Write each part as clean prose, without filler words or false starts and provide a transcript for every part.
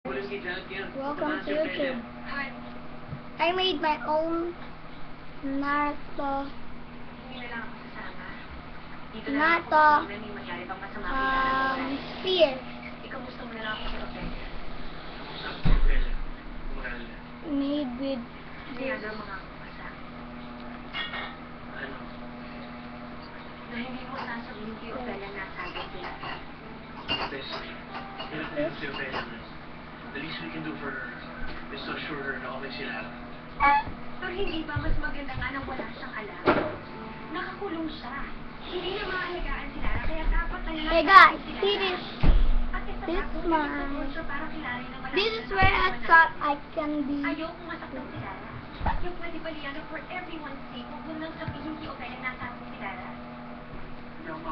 Welcome to YouTube. I made my own Naruto sphere made with this. The least we can do for her is to assure her na okay sila. Pero hindi ba mas maganda nga nang wala siyang alam? Nakakulong siya. Hindi na maalagaan si Lara, kaya dapat na Hey guys, sila. see this? At isa This pa, kung man. ito para kilalanin na wala This is siyang where I alam. thought I can be. Ayoko masaktan si Lara. Yung pwede balian for everyone's sake, huwag mo nang sabihin si Obel na nasa si Lara.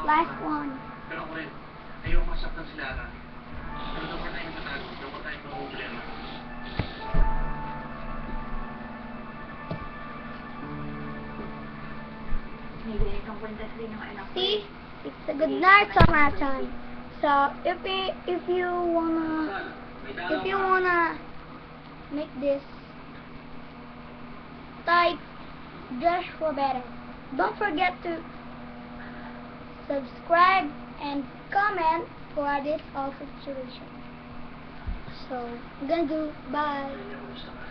Last one. Pero ako rin, ayoko masaktan si Lara. Pero dapat tayong matago, dapat tayong problema. May ganitong kwenta rin yung anak ko. See, it's a good Naruto marathon. So if you wanna make this, type Josh for better. Don't forget to subscribe and comment for this awesome situation. So I'm gonna do bye. Ayoko gusto ka.